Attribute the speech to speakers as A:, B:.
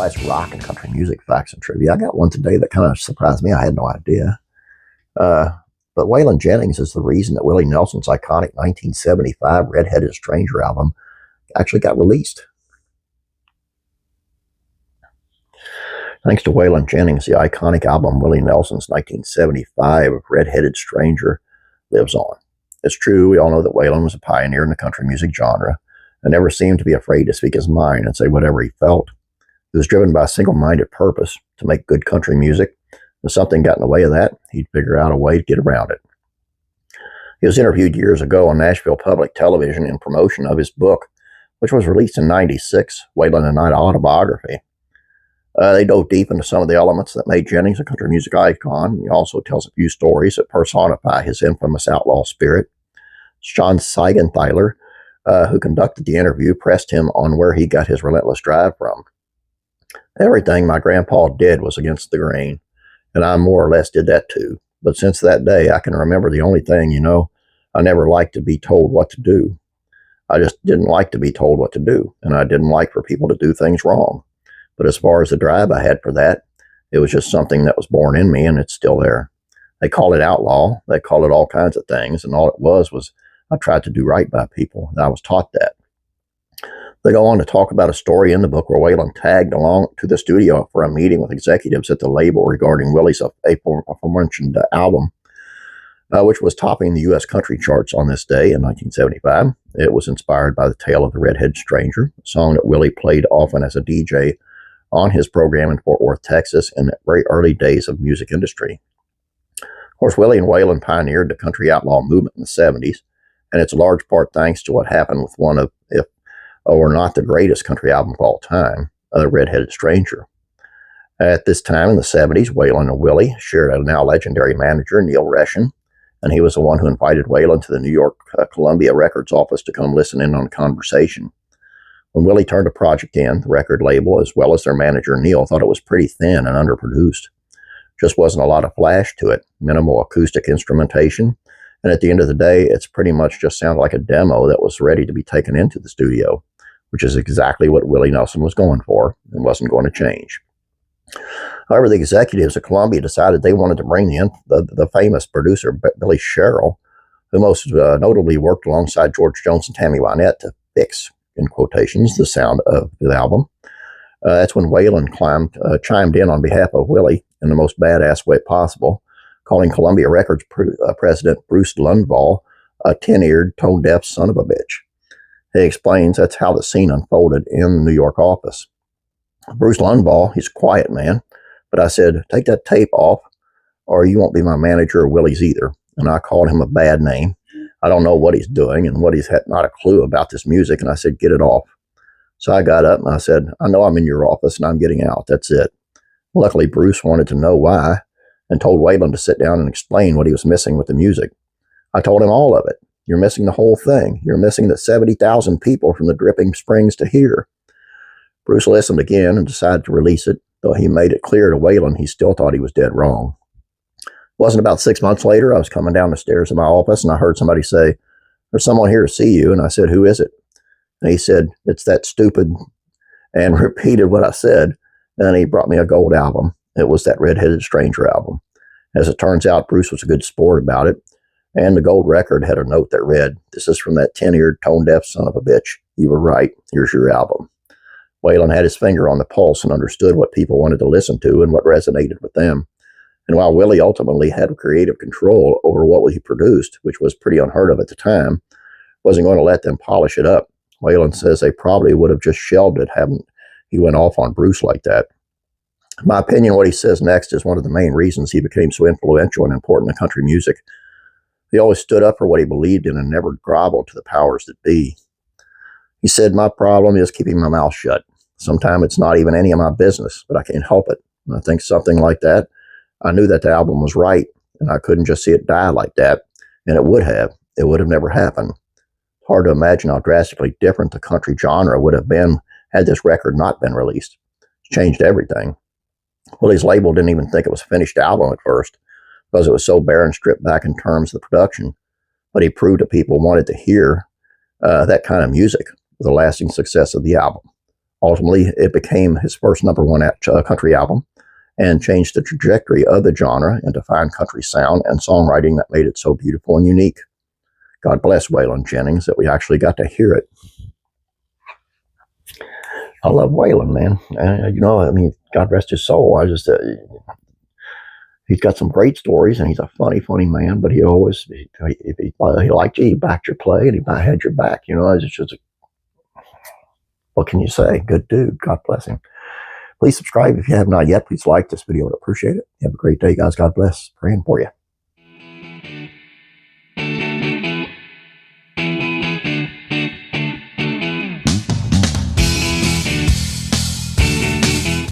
A: class rock and country music facts and trivia. I got one today that kind of surprised me. I had no idea. But Waylon Jennings is the reason that Willie Nelson's iconic 1975 Red-Headed Stranger album actually got released. Thanks to Waylon Jennings, the iconic album Willie Nelson's 1975 Red-Headed Stranger lives on. It's true, we all know that Waylon was a pioneer in the country music genre and never seemed to be afraid to speak his mind and say whatever he felt. He was driven by a single-minded purpose to make good country music. If something got in the way of that, he'd figure out a way to get around it. He was interviewed years ago on Nashville Public Television in promotion of his book, which was released in '96, Waylon and I Autobiography. They dove deep into some of the elements that made Jennings a country music icon. He also tells a few stories that personify his infamous outlaw spirit. Sean Seigenthaler, who conducted the interview, pressed him on where he got his relentless drive from. Everything my grandpa did was against the grain, and I more or less did that too. But since that day, I can remember the only thing, I never liked to be told what to do. I just didn't like to be told what to do, and I didn't like for people to do things wrong. But as far as the drive I had for that, it was just something that was born in me, and it's still there. They call it outlaw. They call it all kinds of things, and all it was I tried to do right by people, and I was taught that. They go on to talk about a story in the book where Waylon tagged along to the studio for a meeting with executives at the label regarding Willie's aforementioned album, which was topping the U.S. country charts on this day in 1975. It was inspired by the tale of the Red-Headed Stranger, a song that Willie played often as a DJ on his program in Fort Worth, Texas, in the very early days of the music industry. Of course, Willie and Waylon pioneered the country outlaw movement in the 70s, and it's a large part thanks to what happened with one of, if or not the greatest country album of all time, The Red-Headed Stranger. At this time in the 70s, Waylon and Willie shared a now legendary manager, Neil Reshen, and he was the one who invited Waylon to the New York Columbia Records office to come listen in on a conversation. When Willie turned the project in, the record label, as well as their manager, Neil, thought it was pretty thin and underproduced. Just wasn't a lot of flash to it, minimal acoustic instrumentation, and at the end of the day, it's pretty much just sounded like a demo that was ready to be taken into the studio, which is exactly what Willie Nelson was going for and wasn't going to change. However, the executives at Columbia decided they wanted to bring in the famous producer, Billy Sherrill, who most notably worked alongside George Jones and Tammy Wynette to fix, in quotations, the sound of the album. That's when Waylon chimed in on behalf of Willie in the most badass way possible, calling Columbia Records president Bruce Lundvall a tin-eared, tone-deaf son of a bitch. He explains that's how the scene unfolded in the New York office. Bruce Lundvall, he's a quiet man, but I said, take that tape off or you won't be my manager or Willie's either. And I called him a bad name. I don't know what he's doing and what he's had not a clue about this music. And I said, get it off. So I got up and I said, I know I'm in your office and I'm getting out. That's it. Luckily, Bruce wanted to know why and told Waylon to sit down and explain what he was missing with the music. I told him all of it. You're missing the whole thing. You're missing the 70,000 people from the Dripping Springs to here. Bruce listened again and decided to release it, though he made it clear to Waylon he still thought he was dead wrong. It wasn't about 6 months later, I was coming down the stairs of my office and I heard somebody say, there's someone here to see you. And I said, who is it? And he said, it's that stupid, and repeated what I said. And he brought me a gold album. It was that Red-Headed Stranger album. As it turns out, Bruce was a good sport about it. And the gold record had a note that read, this is from that tin-eared, tone-deaf son of a bitch. You were right. Here's your album. Waylon had his finger on the pulse and understood what people wanted to listen to and what resonated with them. And while Willie ultimately had creative control over what he produced, which was pretty unheard of at the time, wasn't going to let them polish it up. Waylon says they probably would have just shelved it hadn't he went off on Bruce like that. In my opinion, what he says next is one of the main reasons he became so influential and important in country music. He always stood up for what he believed in and never groveled to the powers that be. He said, my problem is keeping my mouth shut. Sometimes it's not even any of my business, but I can't help it. And I think something like that, I knew that the album was right, and I couldn't just see it die like that, and it would have. It would have never happened. It's hard to imagine how drastically different the country genre would have been had this record not been released. It's changed everything. Willie's label didn't even think it was a finished album at first, because it was so bare and stripped back in terms of the production. But he proved that people wanted to hear that kind of music, the lasting success of the album. Ultimately, it became his first #1 country album and changed the trajectory of the genre into fine country sound and songwriting that made it so beautiful and unique. God bless Waylon Jennings that we actually got to hear it. I love Waylon, man. I mean, God rest his soul. He's got some great stories, and he's a funny man. But he always, if he liked you, he backed your play, and he had your back. It's just, what can you say? Good dude. God bless him. Please subscribe if you have not yet. Please like this video. I'd appreciate it. Have a great day, guys. God bless. Praying for you.